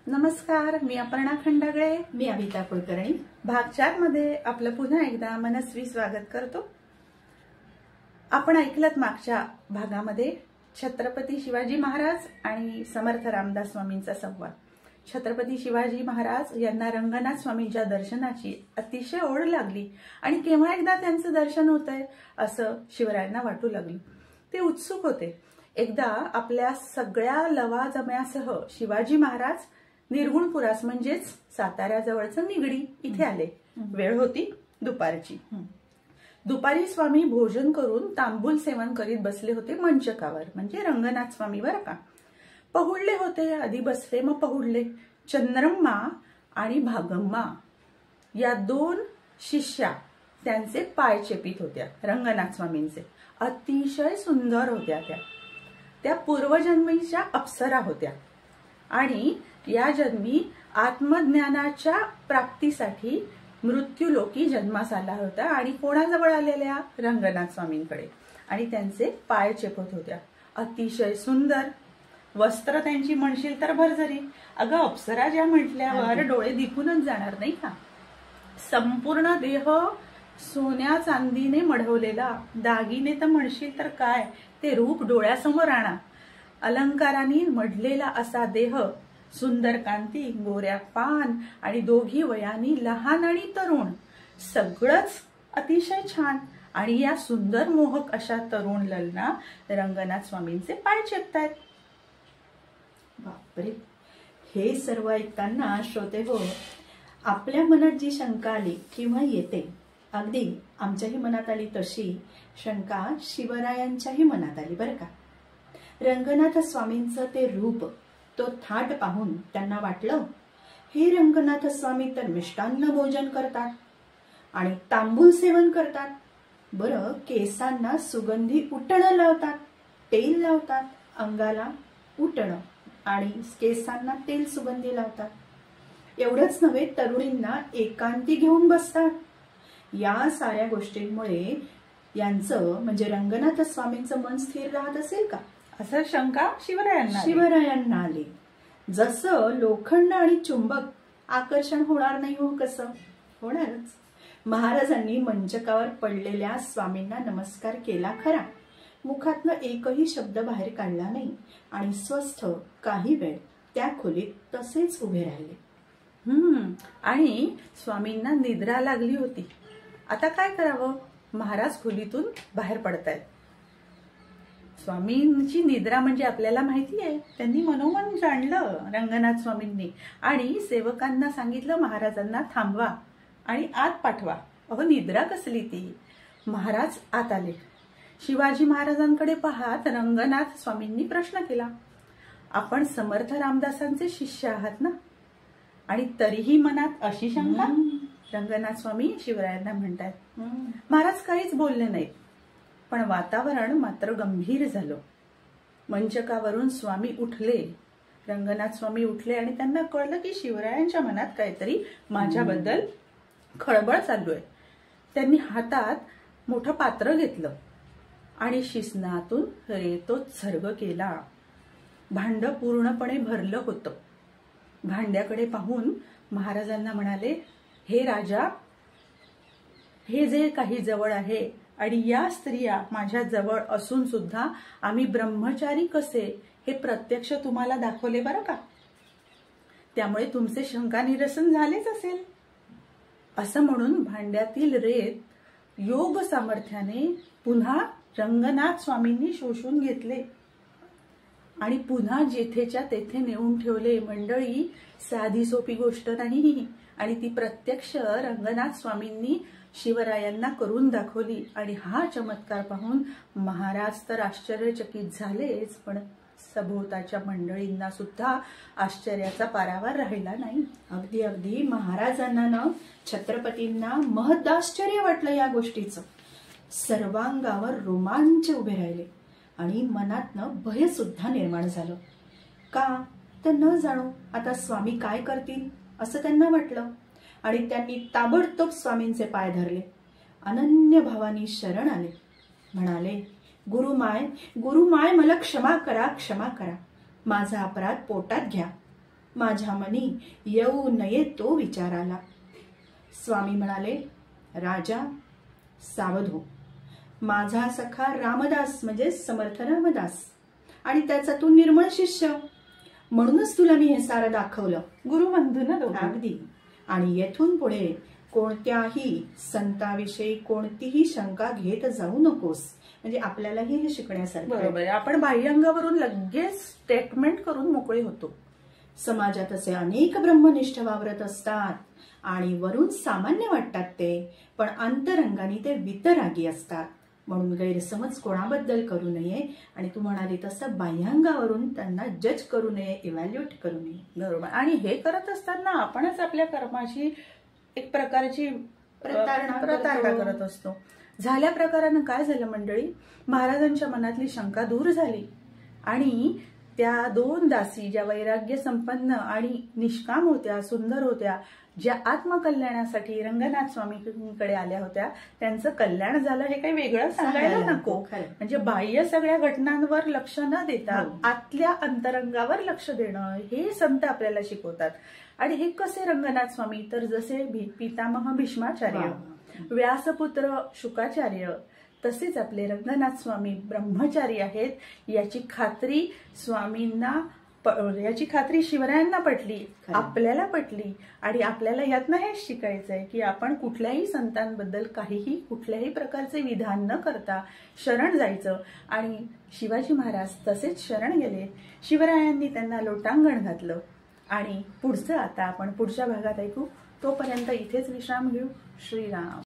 नमस्कार, मी अपर्णा खंडागळे. मी अभिता कुलकर्णी. भाग 4 मध्ये आपलं पुन्हा एकदा मनस्वी स्वागत करतो. आपण ऐकलत मागच्या भागामध्ये छत्रपती शिवाजी महाराज आणि समर्थ रामदास स्वामींचा संवाद. छत्रपती शिवाजी महाराज यांना रंगनाथ स्वामींच्या दर्शनाची अतिशय ओढ लागली आणि केव्हा एकदा त्यांचं दर्शन होतंय असं शिवरायांना वाटू लागलं. ते उत्सुक होते. एकदा आपल्या सगळ्या लवाजम्यासह शिवाजी महाराज निर्गुणपुरास म्हणजेच साताऱ्याजवळचं निगडी इथे आले. वेळ होती दुपारची. दुपारी स्वामी भोजन करून तांबूल सेवन करीत बसले होते मंचकावर, म्हणजे रंगनाथ स्वामी बरं का. पहुडले होते. आधी बसले मग पहुडले. चंद्रम्मा आणि भागम्मा या 2 शिष्या त्यांचे पाय चेपीत होत्या. रंगनाथ स्वामींचे अतिशय सुंदर होत्या. त्या पूर्वजन्मीच्या अप्सरा होत्या आणि या जन्मी आत्मज्ञानाच्या प्राप्तीसाठी मृत्यूलोकी जन्मास आला होता आणि कोणाजवळ आलेल्या? रंगनाथ स्वामींकडे. आणि त्यांचे पाय चेपत होत्या. अतिशय सुंदर वस्त्र त्यांची म्हणशील तर भरजरी. अगं, अप्सरा ज्या म्हटल्यावर डोळे दिपूनच जाणार नाही का. संपूर्ण देह सोन्या चांदीने मढवलेला, दागिने तर म्हणशील तर काय, ते रूप डोळ्यासमोर आणा. अलंकारांनी मढलेला असा देह, सुंदर कांती, गोऱ्या पान आणि दोघी वयानी लहान आणि तरुण, सगळंच अतिशय छान. आणि या सुंदर मोहक अशा तरुण ललना रंगनाथ स्वामींचे पाय चेपतायत. बापरे, हे सर्व ऐकताना श्रोते हो, आपल्या मनात जी शंका आली किंवा येते, अगदी आमच्याही मनात आली तशी शंका शिवरायांच्याही मनात आली बरं का. रंगनाथ स्वामींचं ते रूप, तो थाट पाहून त्यांना वाटलं, हे रंगनाथ स्वामी तर मिष्टान्न भोजन करतात आणि तांबूल सेवन करतात. बरं, केसांना सुगंधी उटणं लावतात, तेल लावतात, अंगाला उटणं आणि केसांना तेल सुगंधी लावतात. एवढंच नव्हे, तरुणींना एकांती घेऊन बसतात. या साऱ्या गोष्टींमुळे यांचं म्हणजे रंगनाथ स्वामींचं मन स्थिर राहत असेल का, असं शंका शिवरायांना आली. जसं लोखंड आणि चुंबक आकर्षण होणार नाही हो, कसं होणारच. महाराजांनी मंचकावर पडलेल्या स्वामींना नमस्कार केला खरा, मुखातनं एकही शब्द बाहेर काढला नाही आणि स्वस्थ काही वेळ त्या खोलीत तसेच उभे राहिले. आणि स्वामींना निद्रा लागली होती. आता काय करावं? महाराज खोलीतून बाहेर पडतायत. स्वामींची निद्रा म्हणजे आपल्याला माहिती आहे. त्यांनी मनोमन जाणलं रंगनाथ स्वामींनी आणि सेवकांना सांगितलं महाराजांना थांबवा आणि आत पाठवा. अहो, निद्रा कसली ती. महाराज आत आले. शिवाजी महाराजांकडे पाहत रंगनाथ स्वामींनी प्रश्न केला, आपण समर्थ रामदासांचे शिष्य आहात ना? आणि तरीही मनात अशी शंका? रंगनाथ स्वामी शिवरायांना म्हणतात. महाराज काहीच बोलले नाहीत, पण वातावरण मात्र गंभीर झालं. मंचकावरून स्वामी उठले. रंगनाथ स्वामी उठले आणि त्यांना कळलं की शिवरायांच्या मनात काहीतरी माझ्याबद्दल खळबळ चालू आहे. त्यांनी हातात मोठं पात्र घेतलं आणि शिसनातून रेतोच झर्ग केला. भांड पूर्णपणे भरलं होतं. भांड्याकडे पाहून महाराजांना म्हणाले, हे राजा, हे जे काही जवळ आहे आणि या स्त्रिया माझ्या जवळ असून सुद्धा आम्ही ब्रह्मचारी कसे हे प्रत्यक्ष तुम्हाला दाखवले बरं का. त्यामुळे तुमचे शंका निरसन झालेच असेल. असं म्हणून भांड्यातील रेत योग सामर्थ्याने पुन्हा रंगनाथ स्वामींनी शोषून घेतले आणि पुन्हा जेथेच्या तेथे नेऊन ठेवले. मंडळी, साधी सोपी गोष्ट नाही आणि ती प्रत्यक्ष रंगनाथ स्वामींनी शिवरायांना करून दाखवली. आणि हा चमत्कार पाहून महाराज तर आश्चर्यचकित झालेच, पण सभोवताच्या मंडळींना सुद्धा आश्चर्याचा पारावर राहिला नाही. अगदी अगदी महाराजांना ना, छत्रपतींना महदाश्चर्य वाटलं या गोष्टीचं. सर्वांगावर रोमांच उभे राहिले आणि मनातनं भय सुद्धा निर्माण झालं. का तर न जाणो आता स्वामी काय करतील असं त्यांना वाटलं आणि त्यांनी ताबडतोब स्वामींचे पाय धरले. अनन्य भावानी शरण आले. म्हणाले, गुरुमाय मला क्षमा करा, क्षमा करा. माझा अपराध पोटात घ्या. माझ्या मनी येऊ नये तो विचाराला. स्वामी म्हणाले, राजा सावध हो. माझा सखा रामदास म्हणजे समर्थ रामदास आणि त्याचा तू निर्मळ शिष्य, म्हणूनच तुला मी हे सारं दाखवलं. गुरुबंधू ना दोघं. अगदी. आणि येथून पुढे कोणत्याही संताविषयी कोणतीही शंका घेत जाऊ नकोस. म्हणजे आपल्यालाही हे शिकण्यासारखं आहे. बरोबर. आपण बाह्यंगावरून लगेच स्टेटमेंट करून मोकळे होतो. समाजात असे अनेक ब्रह्मनिष्ठ वावरत असतात आणि वरून सामान्य वाटतात ते, पण अंतरंगाने ते वितरागी असतात. म्हणून गैरसमज कोणाबद्दल करू नये आणि तू म्हणाली तसं बाह्यांगावरून त्यांना जज करू नये, इव्हॅल्युएट करू नये. बरोबर. आणि हे करत असताना आपणच आपल्या कर्माची एक प्रकारची प्रतारणा करत असतो. झाल्या प्रकारानं काय झालं मंडळी, महाराजांच्या मनातली शंका दूर झाली आणि त्या दोन दासी ज्या वैराग्य संपन्न आणि निष्काम होत्या, सुंदर होत्या, ज्या आत्मकल्याणासाठी रंगनाथ स्वामींकडे आल्या होत्या, त्यांचं कल्याण झालं. हे काही वेगळं सांगायला नको. म्हणजे बाह्य सगळ्या घटनांवर लक्ष न देता आतल्या अंतरंगावर लक्ष देणं हे संत आपल्याला शिकवतात. आणि हे कसे रंगनाथ स्वामी, तर जसे पितामह भीष्माचार्य, व्यासपुत्र शुकाचार्य, तसेच आपले रंगनाथ स्वामी ब्रह्मचारी आहेत. याची खात्री स्वामींना, याची खात्री शिवरायांना पटली, आपल्याला पटली. आणि आपल्याला यातनं हेच शिकायचंय की आपण कुठल्याही संतांबद्दल काहीही कुठल्याही प्रकारचे विधान न करता शरण जायचं. आणि शिवाजी महाराज तसेच शरण गेले. शिवरायांनी त्यांना लोटांगण घातलं. आणि पुढचं आता आपण पुढच्या भागात ऐकू. तोपर्यंत इथेच विश्राम घेऊ. श्रीराम.